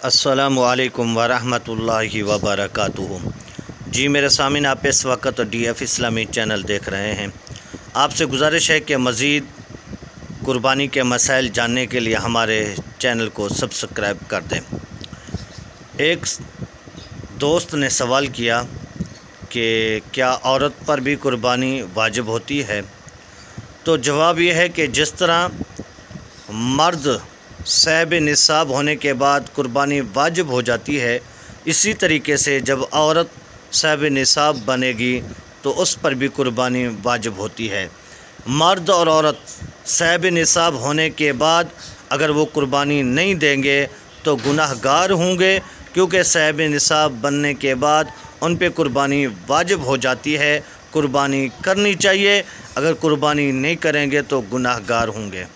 अस्सलामुअलैकुम वरहमतुल्लाहि वबरकातुहू। जी मेरे सामीन, आप इस वक्त DF इस्लामी चैनल देख रहे हैं। आपसे गुजारिश है कि मज़ीद कुर्बानी के मसाइल जानने के लिए हमारे चैनल को सब्सक्राइब कर दें। एक दोस्त ने सवाल किया कि क्या औरत पर भी कुर्बानी वाजिब होती है? तो जवाब यह है कि जिस तरह मर्द साहिब निसाब होने के बाद कुर्बानी वाजिब हो जाती है, इसी तरीके से जब औरत साहिब निसाब बनेगी तो उस पर भी कुर्बानी वाजिब होती है। मर्द और औरत साहिब निसाब होने के बाद अगर वो कुर्बानी नहीं देंगे तो गुनाहगार होंगे, क्योंकि साहिब निसाब बनने के बाद उन पे कुर्बानी वाजिब हो जाती है। कुर्बानी करनी चाहिए, अगर कुर्बानी नहीं करेंगे तो गुनाहगार होंगे।